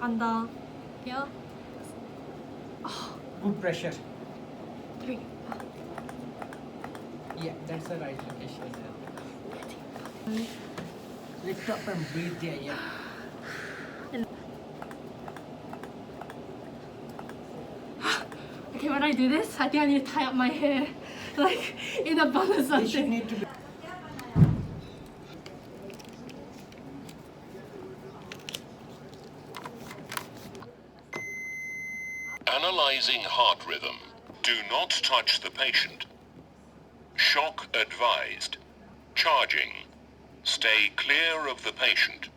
간다. 야. Good pressure. 3. Yeah, that's the right location. Lift up and breathe there, yeah. Okay, when I do this, I think I need to tie up my hair, like in a bun or It should something. need to be. Analyzing heart rhythm. Do not touch the patient. Shock advised. Charging. Stay clear of the patient.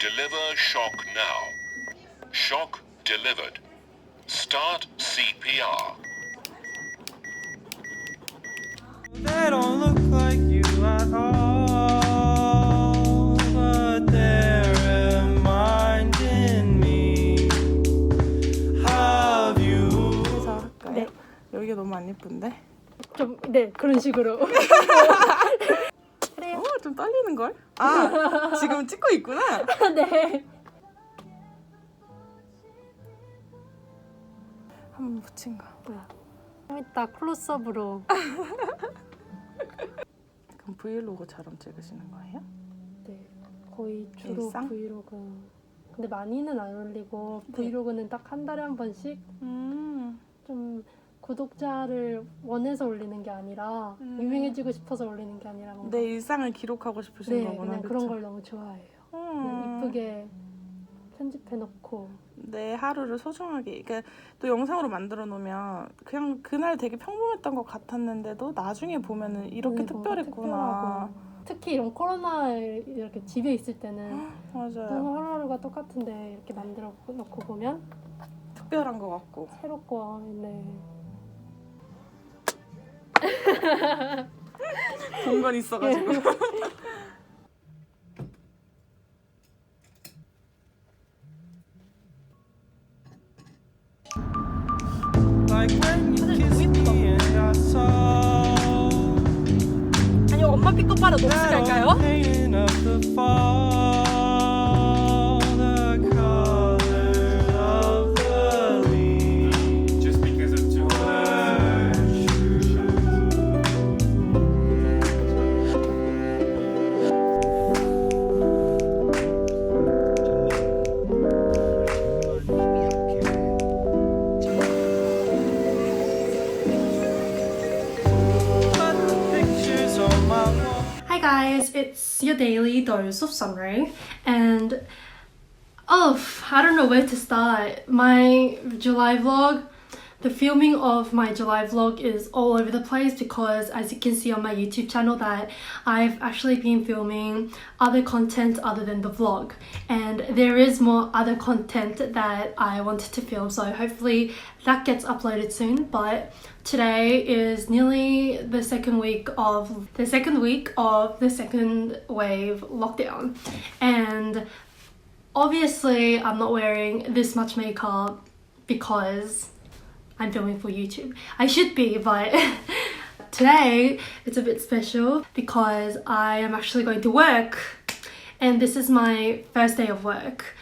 Deliver shock now. Shock delivered. Start CPR. They don't look like you at all, but they're reminding me of you. 그래서 할까요? 네. 여기가 너무 안 예쁜데? 좀, 네, 그런 식으로. 그래요. 좀 떨리는걸? 아, 지금 찍고 있구나? 네. 한번 붙인 거. 좀 이따 클로스업으로. 그럼 브이로그처럼 찍으시는 거예요? 네, 거의 주로 일상? 브이로그. 근데 많이는 안 올리고 브이로그는 딱 한 달에 한 번씩 좀 구독자를 원해서 올리는 게 아니라 유명해지고 싶어서 올리는 게 아니라 뭔가 내 일상을 기록하고 싶으신 네, 거구나. 그냥 그쵸? 그런 걸 너무 좋아해요. 그냥 이쁘게 편집해놓고 내 하루를 소중하게, 그러니까 또 영상으로 만들어 놓으면 그냥 그날 되게 평범했던 것 같았는데도 나중에 보면은 이렇게 뭔가 특별했구나. 특별하고. 특히 이런 코로나 이렇게 집에 있을 때는 맞아요. 너무 하루하루가 똑같은데 이렇게 만들어 놓고 보면 특별한 것 같고. 새롭고 네. 공간 있어가지고. Like when you kiss me and got so 아니 엄마 픽업하러 녹스 갈까요? painting of the fall, the color of the leaves. Just because it's too pictures on my wall. Hi guys, it's your daily dose of summary and I don't know where to start. My July vlog, the filming of my July vlog is all over the place because as you can see on my YouTube channel that I've actually been filming other content other than the vlog and there is more other content that I wanted to film, so hopefully that gets uploaded soon. But today is nearly the second week of the second wave lockdown and obviously I'm not wearing this much makeup because I'm filming for YouTube. I should be, but today it's a bit special because I am actually going to work and this is my first day of work.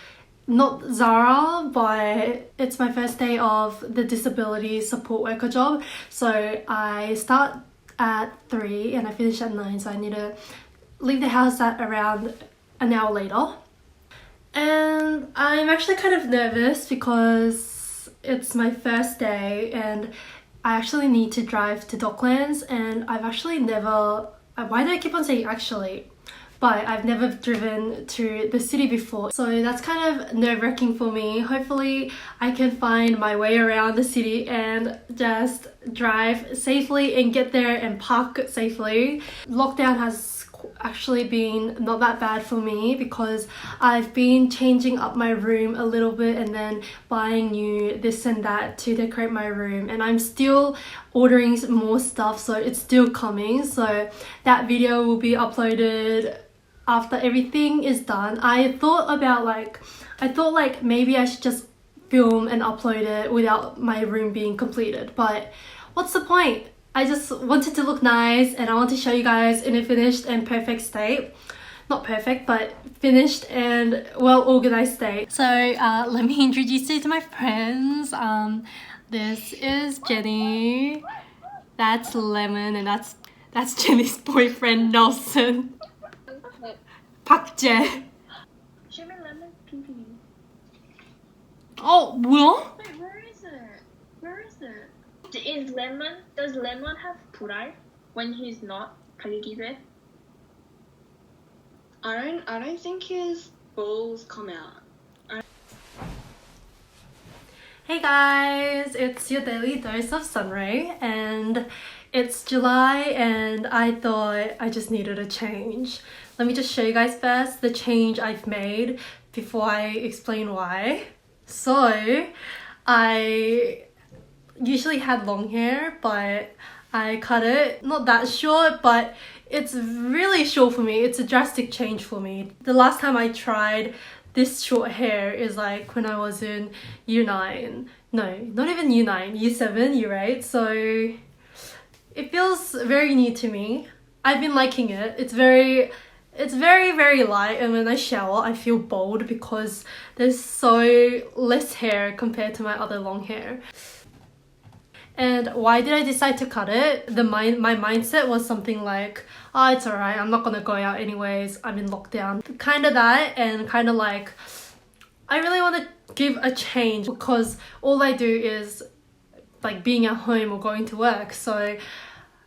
Not Zara, but it's my first day of the disability support worker job. So I start at 3 and I finish at 9, so I need to leave the house at around an hour later. And I'm actually kind of nervous because it's my first day and I actually need to drive to Docklands and I've actually never, why do I keep on saying actually? But I've never driven to the city before. So that's kind of nerve-wracking for me. Hopefully I can find my way around the city and just drive safely and get there and park safely. Lockdown has actually been not that bad for me because I've been changing up my room a little bit and then buying new this and that to decorate my room, and I'm still ordering more stuff, so it's still coming. So that video will be uploaded after everything is done. I thought maybe I should just film and upload it without my room being completed, but what's the point? I just wanted to look nice and I want to show you guys in a finished and perfect state. not perfect, but finished and well organized day. So let me introduce you to my friends. This is Jenny, that's Lemon, and that's Jenny's boyfriend Nelson. 박재. Sugar lemon pink. 어 뭐야? Wait, where is it? Where is it? Does lemon have 불알 when he's not 갈기돼? I don't think his balls come out. Hey guys, it's your daily dose of sunray, and it's July, and I thought I just needed a change. Let me just show you guys first the change I've made before I explain why. So, I usually had long hair, but I cut it, not that short, but it's really short for me. It's a drastic change for me. The last time I tried this short hair is like when I was in year 9. No, not even year 9, year 7, year 8. So it feels very new to me. I've been liking it. It's very light, and when I shower I feel bold because there's so less hair compared to my other long hair. And why did I decide to cut it? My mindset was something like, oh, it's alright, I'm not gonna go out anyways, I'm in lockdown. Kind of that, and kind of like, I really want to give a change because all I do is like being at home or going to work. So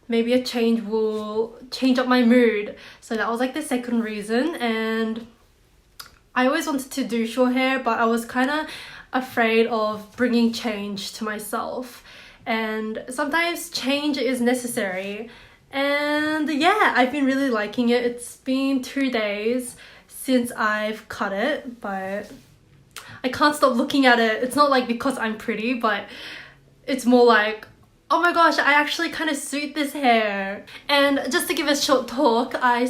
maybe a change will change up my mood. So that was like the second reason. And I always wanted to do short hair, but I was kind of afraid of bringing change to myself. And sometimes change is necessary. And yeah, I've been really liking it. It's been 2 days since I've cut it, but I can't stop looking at it. It's not like because I'm pretty, but it's more like, oh my gosh, I actually kind of suit this hair. And just to give a short talk, I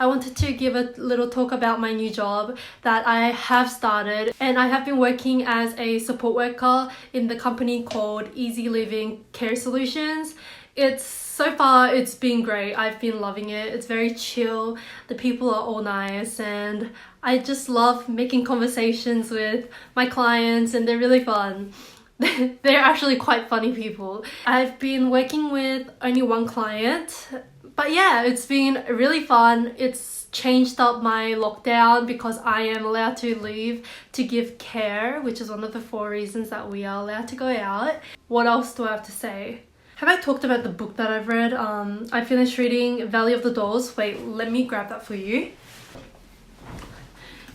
wanted to give a little talk about my new job that I have started. And I have been working as a support worker in the company called Easy Living Care Solutions. So far it's been great. I've been loving it. It's very chill. The people are all nice, and I just love making conversations with my clients, and they're really fun. They're actually quite funny people. I've been working with only one client, but yeah, it's been really fun. It's changed up my lockdown because I am allowed to leave to give care, which is one of the 4 reasons that we are allowed to go out. What else do I have to say? Have I talked about the book that I've read? I finished reading Valley of the Dolls. Wait, let me grab that for you.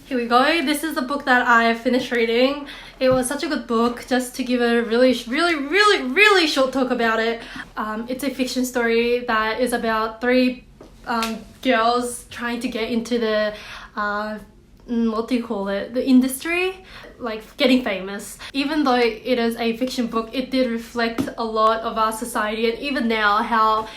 Here we go. This is the book that I finished reading. It was such a good book. Just to give a really short talk about it. It's a fiction story that is about 3 girls trying to get into the what do you call it? The industry, like getting famous. Even though it is a fiction book, it did reflect a lot of our society, and even now how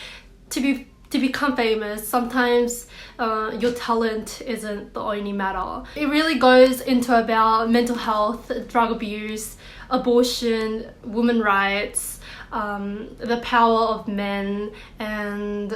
to become famous, sometimes your talent isn't the only matter. It really goes into about mental health, drug abuse, abortion, women's rights, the power of men, and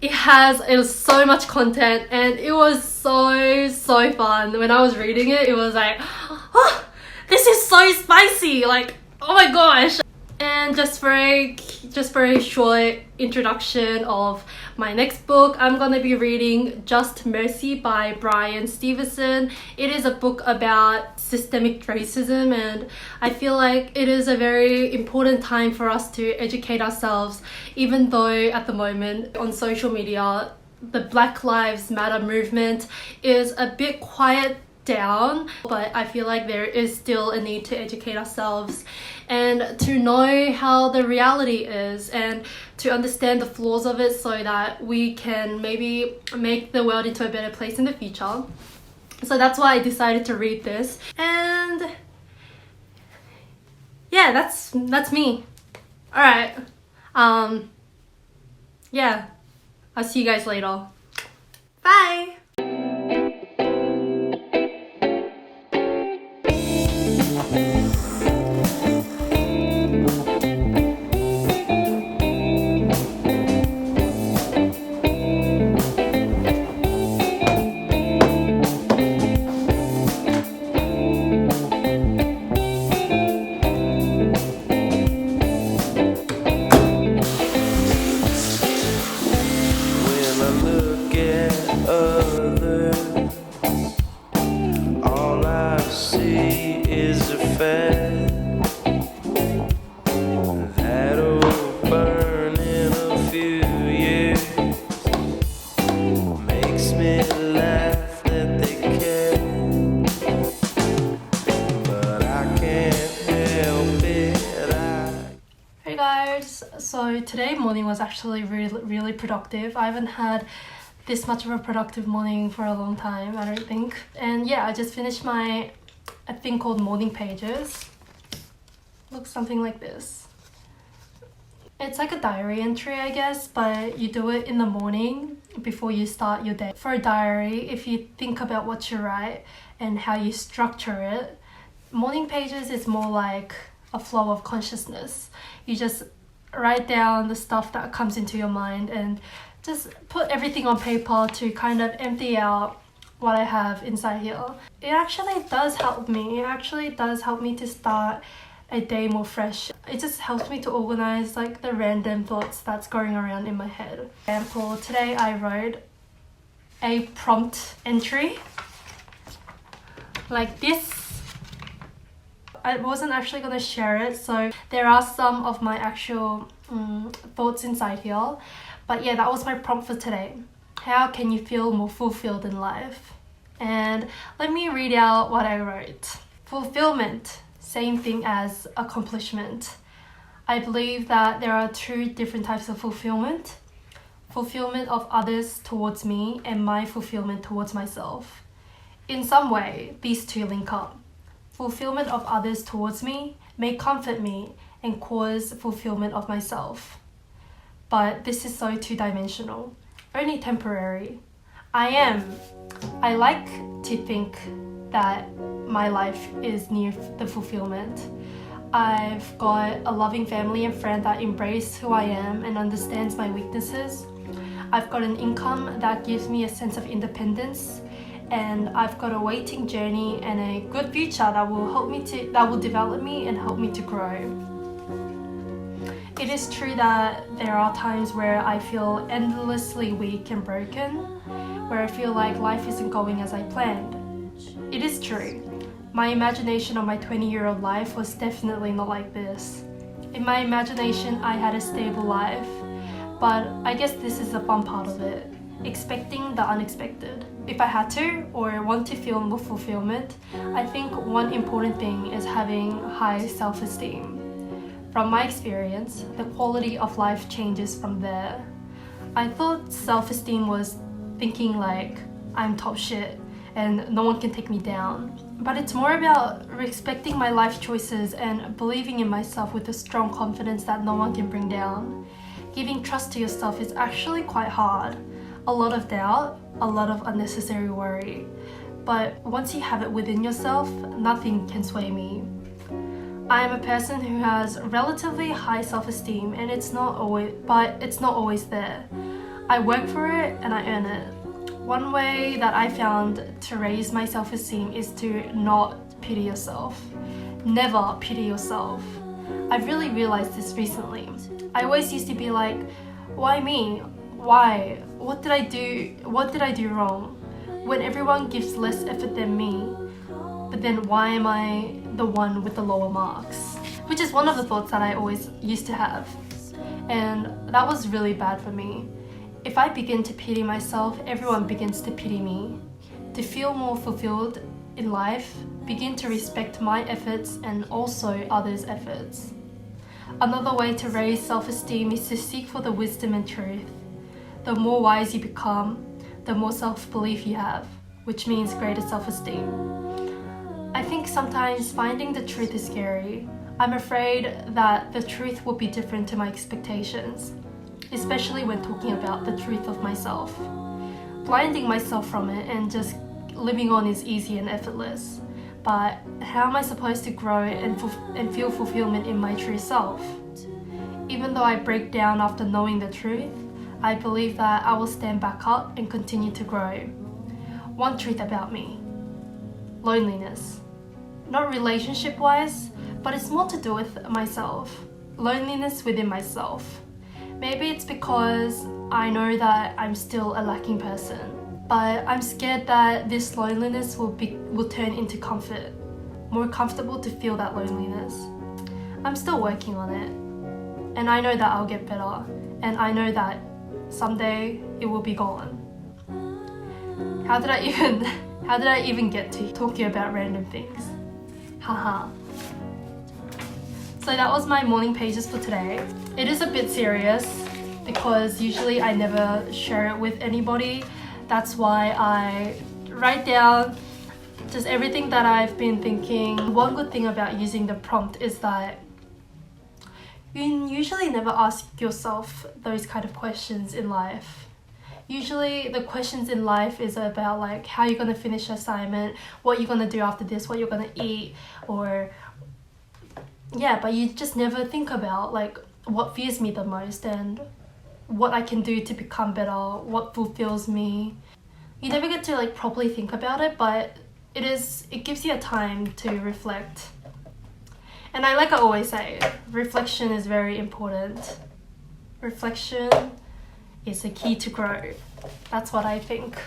it was so much content, and it was so fun. When I was reading it, it was like, oh, this is so spicy, like, oh my gosh. And just for a short introduction of my next book, I'm gonna be reading Just Mercy by Brian Stevenson. It is a book about systemic racism, and I feel like it is a very important time for us to educate ourselves, even though at the moment on social media the Black Lives Matter movement is a bit quiet down, but I feel like there is still a need to educate ourselves and to know how the reality is, and to understand the flaws of it so that we can maybe make the world into a better place in the future. So that's why I decided to read this, and yeah, that's me. Alright, yeah, I'll see you guys later. Bye! guys. So today morning was actually really productive. I haven't had this much of a productive morning for a long time, I don't think. And yeah, I just finished a thing called morning pages. Looks something like this. It's like a diary entry, I guess, but you do it in the morning before you start your day. For a diary, if you think about what you write and how you structure it, morning pages is more like a flow of consciousness. You just write down the stuff that comes into your mind and just put everything on paper to kind of empty out what I have inside here. It actually does help me. It actually does help me to start a day more fresh. It just helps me to organize like the random thoughts that's going around in my head. For example, today I wrote a prompt entry like this. I wasn't actually going to share it, so there are some of my actual thoughts inside here. But yeah, that was my prompt for today. How can you feel more fulfilled in life? And let me read out what I wrote. Fulfillment. Same thing as accomplishment. I believe that there are two different types of fulfillment. Fulfillment of others towards me and my fulfillment towards myself. In some way, these two link up. Fulfillment of others towards me may comfort me and cause fulfillment of myself. But this is so two-dimensional, only temporary. I like to think that my life is near the fulfillment. I've got a loving family and friend that embrace who I am and understands my weaknesses. I've got an income that gives me a sense of independence, and I've got a waiting journey and a good future that will develop me and help me to grow. It is true that there are times where I feel endlessly weak and broken, where I feel like life isn't going as I planned. It is true. My imagination of my 20-year-old life was definitely not like this. In my imagination, I had a stable life, but I guess this is a fun part of it, expecting the unexpected. If I had to or want to feel more fulfillment, I think one important thing is having high self-esteem. From my experience, the quality of life changes from there. I thought self-esteem was thinking like I'm top shit and no one can take me down. But it's more about respecting my life choices and believing in myself with a strong confidence that no one can bring down. Giving trust to yourself is actually quite hard. A lot of doubt, a lot of unnecessary worry. But once you have it within yourself, nothing can sway me. I am a person who has relatively high self-esteem, and it's not always there. I work for it and I earn it. One way that I found to raise my self-esteem is to not pity yourself. Never pity yourself. I've really realized this recently. I always used to be like, why me? Why? What did I do? What did I do wrong? When everyone gives less effort than me, but then why am I the one with the lower marks? Which is one of the thoughts that I always used to have. And that was really bad for me. If I begin to pity myself, everyone begins to pity me. To feel more fulfilled in life, begin to respect my efforts and also others' efforts. Another way to raise self-esteem is to seek for the wisdom and truth. The more wise you become, the more self-belief you have, which means greater self-esteem. I think sometimes finding the truth is scary. I'm afraid that the truth will be different to my expectations, especially when talking about the truth of myself. Blinding myself from it and just living on is easy and effortless. But how am I supposed to grow and feel fulfillment in my true self? Even though I break down after knowing the truth, I believe that I will stand back up and continue to grow. One truth about me: loneliness. Not relationship-wise, but it's more to do with myself. Loneliness within myself. Maybe it's because I know that I'm still a lacking person, but I'm scared that this loneliness will turn into comfort. More comfortable to feel that loneliness. I'm still working on it, and I know that I'll get better, and I know that someday it will be gone. How did I even get to talking about random things? Haha. so that was my morning pages for today. It is a bit serious because usually I never share it with anybody. That's why I write down just everything that I've been thinking. One good thing about using the prompt is that you usually never ask yourself those kind of questions in life. Usually the questions in life is about like how you're going to finish your assignment, what you're going to do after this, what you're going to eat, or yeah, but you just never think about like what fears me the most and what I can do to become better, what fulfills me. You never get to like properly think about it, but it gives you a time to reflect. And I always say, reflection is very important. Reflection is the key to grow. That's what I think.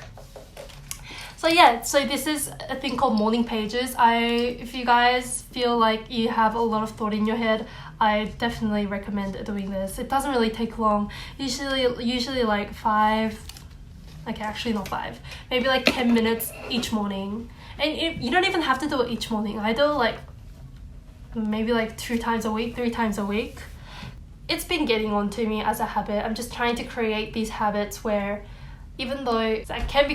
So yeah, so this is a thing called morning pages. If you guys feel like you have a lot of thought in your head, I definitely recommend doing this. It doesn't really take long. Usually like 5, okay, actually not 5, maybe like 10 minutes each morning. And you don't even have to do it each morning. I do like maybe like 2 times a week, 3 times a week. It's been getting on to me as a habit. I'm just trying to create these habits where even though that can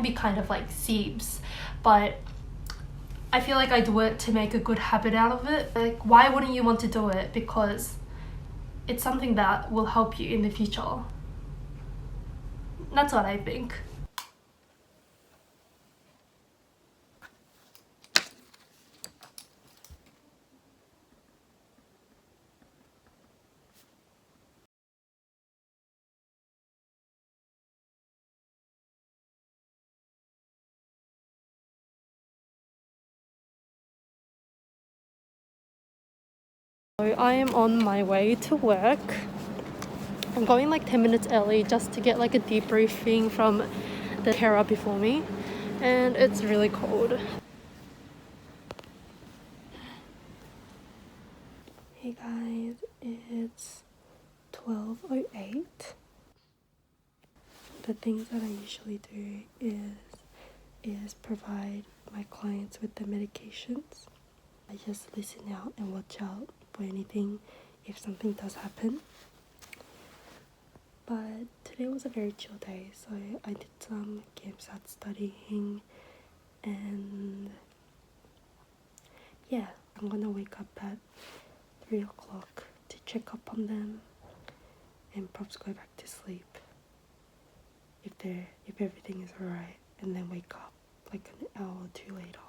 be kind of like seeps, but I feel like I do it to make a good habit out of it. Like, why wouldn't you want to do it? Because it's something that will help you in the future. That's what I think. I am on my way to work. I'm going like 10 minutes early just to get like a debriefing from the carer before me, and it's really cold. Hey guys, it's 12:08. The things that I usually do is provide my clients with the medications. I just listen out and watch out for anything if something does happen. But today was a very chill day, so I did some GAMSAT studying, and yeah, I'm gonna wake up at 3 o'clock to check up on them and perhaps go back to sleep if everything is alright, and then wake up like an hour or 2 later.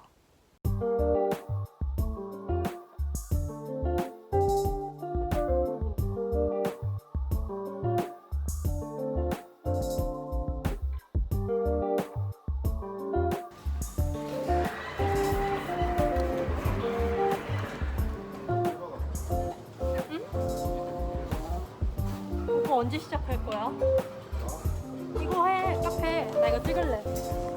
오빠 언제 시작할 거야? 이거 해, 카페. 나 이거 찍을래.